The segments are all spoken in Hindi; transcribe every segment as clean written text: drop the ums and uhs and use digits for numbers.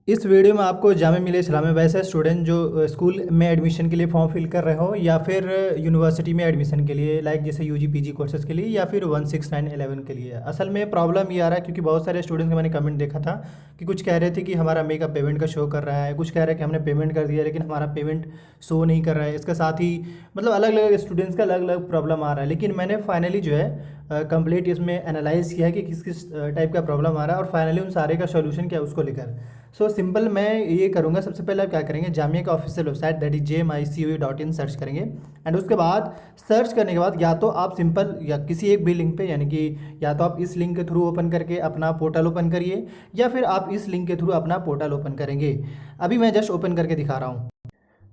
इस वीडियो में आपको जामिया मिलिया इस्लामिया वैसे स्टूडेंट जो स्कूल में एडमिशन के लिए फॉर्म फिल कर रहे हो या फिर यूनिवर्सिटी में एडमिशन के लिए लाइक जैसे यूजी पीजी कोर्सेज के लिए या फिर 16911 के लिए। असल में प्रॉब्लम ये आ रहा है क्योंकि बहुत सारे स्टूडेंट्स का मैंने कमेंट देखा था कि कुछ कह रहे थे कि हमारा मेकअप पेमेंट का शो कर रहा है, कुछ कह रहे हैं कि हमने पेमेंट कर दिया लेकिन हमारा पेमेंट शो नहीं कर रहा है। इसके साथ ही मतलब अलग अलग स्टूडेंट्स का अलग अलग प्रॉब्लम आ रहा है, लेकिन मैंने फाइनली जो है कंप्लीट इसमें एनालाइज किया है कि किस किस टाइप का प्रॉब्लम आ रहा है और फाइनली उन सारे का सॉल्यूशन क्या है उसको लेकर। सो सिंपल मैं ये करूँगा, सबसे पहले आप क्या करेंगे, जामिया का official website that is jmicu.in search करेंगे। एंड उसके बाद सर्च करने के बाद या तो आप सिंपल या किसी एक भी लिंक पे, यानी कि या तो आप इस लिंक के थ्रू ओपन करके अपना पोर्टल ओपन करिए या फिर आप इस लिंक के थ्रू अपना पोर्टल ओपन करेंगे। अभी मैं जस्ट ओपन करके दिखा रहा हूँ।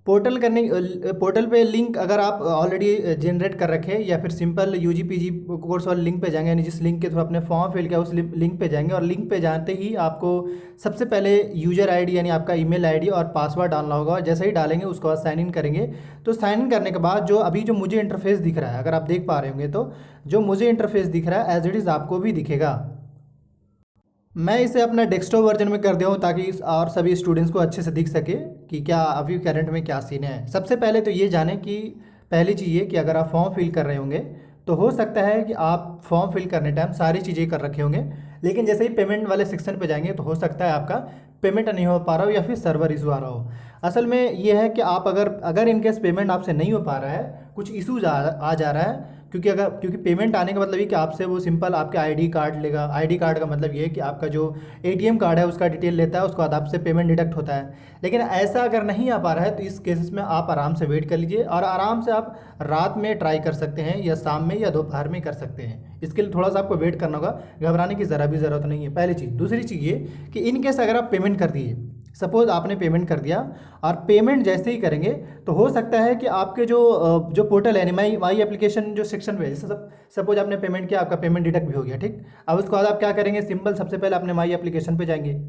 पोर्टल पे लिंक अगर आप ऑलरेडी जनरेट कर रखे या फिर सिंपल यूजी पीजी कोर्स वाले लिंक पे जाएंगे, यानी जिस लिंक के थ्रू आपने फॉर्म फिल किया उस लिंक पे जाएंगे और लिंक पे जाते ही आपको सबसे पहले यूजर आईडी यानी आपका ईमेल आईडी और पासवर्ड डालना होगा। और जैसे ही डालेंगे उसके बाद साइन इन करेंगे। तो साइन इन करने के बाद जो अभी जो मुझे इंटरफेस दिख रहा है, अगर आप देख पा रहे होंगे तो जो मुझे इंटरफेस दिख रहा है एज इट इज़ आपको भी दिखेगा। मैं इसे अपना डेस्कटॉप वर्जन में कर दिया हूँ ताकि और सभी स्टूडेंट्स को अच्छे से दिख सके कि क्या अभी करंट में क्या सीन है। सबसे पहले तो ये जानें कि पहली चीज़ ये कि अगर आप फॉर्म फिल कर रहे होंगे तो हो सकता है कि आप फॉर्म फिल करने टाइम सारी चीज़ें कर रखे होंगे, लेकिन जैसे ही पेमेंट वाले सेक्शन पे जाएंगे तो हो सकता है आपका पेमेंट नहीं हो पा रहा हो या फिर सर्वर इशू आ रहा हो। असल में ये है कि आप अगर अगर इनकेस पेमेंट आपसे नहीं हो पा रहा है, कुछ इशूज आ जा रहा है, क्योंकि पेमेंट आने का मतलब ये कि आपसे वो सिंपल आपके आईडी कार्ड लेगा। आईडी कार्ड का मतलब ये है कि आपका जो एटीएम कार्ड है उसका डिटेल लेता है, उसके बाद आपसे पेमेंट डिडक्ट होता है। लेकिन ऐसा अगर नहीं आ पा रहा है तो इस केसेस में आप आराम से वेट कर लीजिए और आराम से आप रात में ट्राई कर सकते हैं या शाम में या दोपहर में कर सकते हैं। इसके लिए थोड़ा सा आपको वेट करना होगा, घबराने की ज़रा भी ज़रूरत नहीं है। पहली चीज़। दूसरी चीज़ ये कि इन केस अगर आप पेमेंट कर दिए, सपोज़ आपने पेमेंट कर दिया और पेमेंट जैसे ही करेंगे तो हो सकता है कि आपके जो पोर्टल है यानी माई माई एप्लीकेशन जो सेक्शन पे है, जैसे सपोज आपने पेमेंट किया, आपका पेमेंट डिडक्ट भी हो गया, ठीक। अब उसके बाद आप क्या करेंगे, सिंपल सबसे पहले अपने माई एप्लीकेशन पे जाएंगे।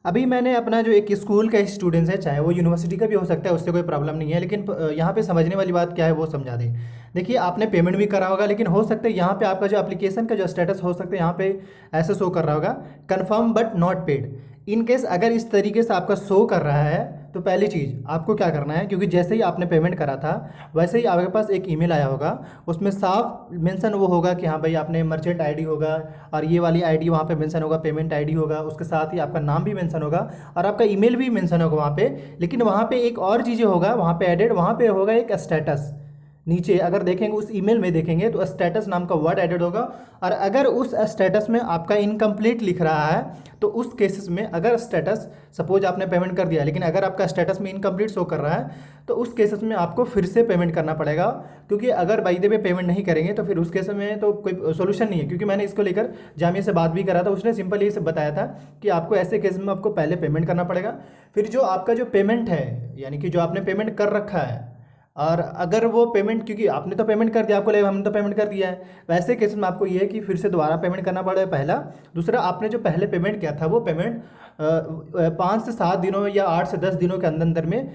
अभी मैंने अपना जो एक स्कूल का स्टूडेंट्स है, चाहे वो यूनिवर्सिटी का भी हो सकता है, उससे कोई प्रॉब्लम नहीं है, लेकिन यहाँ पे समझने वाली बात क्या है वो समझा दें। देखिए आपने पेमेंट भी करा होगा, लेकिन हो सकता है यहाँ पे आपका जो एप्लीकेशन का जो स्टेटस हो सकता है यहाँ पे ऐसे शो कर रहा होगा, confirm but not paid. In case अगर इस तरीके से आपका शो कर रहा है तो पहली चीज़ आपको क्या करना है, क्योंकि जैसे ही आपने पेमेंट करा था वैसे ही आपके पास एक ईमेल आया होगा, उसमें साफ मेंशन वो होगा कि हाँ भाई आपने मर्चेंट आईडी होगा और ये वाली आईडी वहाँ पे मेंशन होगा, पेमेंट आईडी होगा, उसके साथ ही आपका नाम भी मेंशन होगा और आपका ईमेल भी मेंशन होगा वहाँ पे। लेकिन वहाँ पे एक और चीज़ें होगा वहाँ पे एडेड, वहाँ पे होगा एक स्टेटस। नीचे अगर देखेंगे उस ईमेल में देखेंगे तो स्टेटस नाम का वर्ड एडेड होगा। और अगर उस स्टेटस में आपका इनकम्प्लीट लिख रहा है तो उस केसेस में, अगर स्टेटस सपोज आपने पेमेंट कर दिया लेकिन अगर आपका स्टेटस में इनकम्प्लीट शो कर रहा है तो उस केसेस में आपको फिर से पेमेंट करना पड़ेगा। क्योंकि अगर बाई द वे पेमेंट नहीं करेंगे तो फिर उस केस में तो कोई सोल्यूशन नहीं है। क्योंकि मैंने इसको लेकर जामिया से बात भी करा था, उसने सिंपल ये सब बताया था कि आपको ऐसे केस में आपको पहले पेमेंट करना पड़ेगा, फिर जो आपका जो पेमेंट है यानी कि जो आपने पेमेंट कर रखा है, और अगर वो पेमेंट, क्योंकि आपने तो पेमेंट कर दिया, आपको लगेगा हमने तो पेमेंट कर दिया है, वैसे केस में आपको ये है कि फिर से दोबारा पेमेंट करना पड़ेगा पहला। दूसरा, आपने जो पहले पेमेंट किया था वो पेमेंट 5 से 7 दिनों या 8 से 10 दिनों के अंदर अंदर में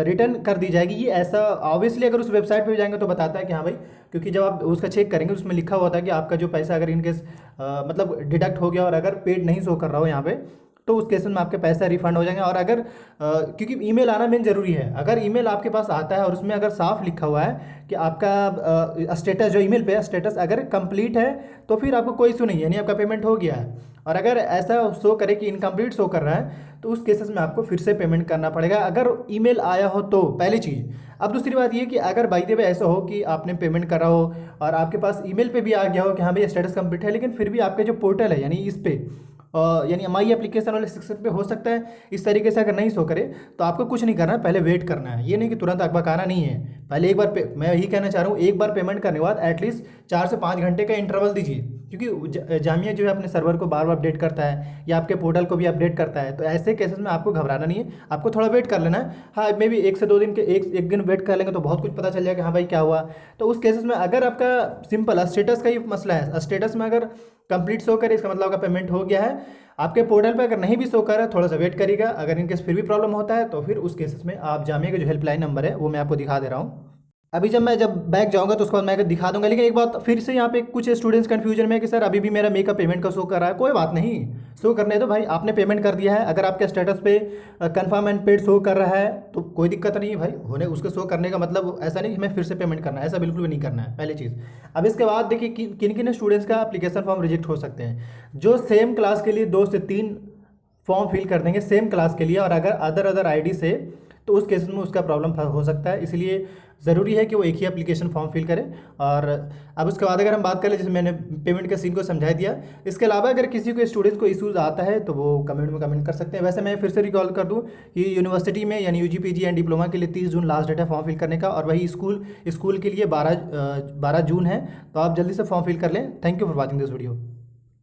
रिटर्न कर दी जाएगी। ये ऐसा ऑब्वियसली अगर उस वेबसाइट पे जाएंगे तो बताता है कि हाँ भाई, क्योंकि जब आप उसका चेक करेंगे उसमें लिखा हुआ था कि आपका जो पैसा अगर इनकेस मतलब डिडक्ट हो गया और अगर पेड नहीं शो कर रहा हो यहाँ पे तो उस केस में आपके पैसा रिफंड हो जाएंगे। और अगर क्योंकि ईमेल आना मेन जरूरी है, अगर ईमेल आपके पास आता है और उसमें अगर साफ लिखा हुआ है कि आपका स्टेटस जो ईमेल पे है स्टेटस अगर कंप्लीट है तो फिर आपको कोई इशू नहीं है, यानी आपका पेमेंट हो गया है। और अगर ऐसा शो करे कि इनकम्प्लीट शो कर रहा है तो उस केसेस में आपको फिर से पेमेंट करना पड़ेगा, अगर ईमेल आया हो तो, पहली चीज़। अब दूसरी बात ये कि अगर बाई द वे ऐसा हो कि आपने पेमेंट करा हो और आपके पास ईमेल पे भी आ गया हो कि हाँ भाई स्टेटस कंप्लीट है, लेकिन फिर भी आपके जो पोर्टल है यानी इस पे यानी माई एप्लीकेशन वाले सेक्शन पे हो सकता है इस तरीके से अगर नहीं शो करे तो आपको कुछ नहीं करना है, पहले वेट करना है। ये नहीं कि तुरंत अकबकाना नहीं है, पहले एक बार मैं यही कहना चाह रहा हूँ, एक बार पेमेंट करने के बाद एटलीस्ट 4 से 5 घंटे का इंटरवल दीजिए। क्योंकि जामिया जो है अपने सर्वर को बार बार अपडेट करता है या आपके पोर्टल को भी अपडेट करता है, तो ऐसे केसेस में आपको घबराना नहीं है, आपको थोड़ा वेट कर लेना है। हाँ, मे भी 1 से 2 दिन के एक दिन वेट कर लेंगे तो बहुत कुछ पता चल जाएगा हाँ भाई क्या हुआ। तो उस केसेस में अगर आपका सिंपल स्टेटस का ही मसला है, स्टेटस में अगर कंप्लीट शो करे इसका मतलब आपका पेमेंट हो गया है। आपके पोर्टल पे अगर नहीं भी शो कर रहा है थोड़ा सा वेट करिएगा, अगर इनकेस फिर भी प्रॉब्लम होता है तो फिर उस केसेस में आप जामिया का जो हेल्पलाइन नंबर है वो मैं आपको दिखा दे रहा हूँ। जब बैक जाऊँगा तो उसके बाद मैं दिखा दूँगा, लेकिन एक बात फिर से यहाँ पे कुछ स्टूडेंट्स कन्फ्यूजन में है कि सर अभी भी मेरा मेकअप पेमेंट का शो कर रहा है। कोई बात नहीं, शो करने दो भाई, आपने पेमेंट कर दिया है। अगर आपके स्टेटस पे कंफर्म एंड पेड शो कर रहा है तो कोई दिक्कत नहीं है भाई। होने उसके शो करने का मतलब ऐसा नहीं कि हमें फिर से पेमेंट करना है, ऐसा बिल्कुल भी नहीं करना है, पहली चीज़। अब इसके बाद देखिए किन किन स्टूडेंट्स का एप्लीकेशन फॉर्म रिजेक्ट हो सकते हैं। जो सेम क्लास के लिए 2 से 3 फॉर्म फिल कर देंगे सेम क्लास के लिए, और अगर अदर अदर आईडी से, तो उस केस में उसका प्रॉब्लम हो सकता है। इसलिए ज़रूरी है कि वो एक ही एप्लीकेशन फॉर्म फिल करें। और अब उसके बाद अगर हम बात करें, जैसे मैंने पेमेंट के सीन को समझा दिया, इसके अलावा अगर किसी को स्टूडेंट्स को इशूज़ आता है तो वो कमेंट में कमेंट कर सकते हैं। वैसे मैं फिर से रिकॉल कर दूं कि यूनिवर्सिटी में यानी यूजी पीजी एंड डिप्लोमा के लिए 30 जून लास्ट डेट है फॉर्म फिल करने का, और वही स्कूल के लिए 12 जून है। तो आप जल्दी से फॉर्म फिल कर लें। Thank you for watching this video.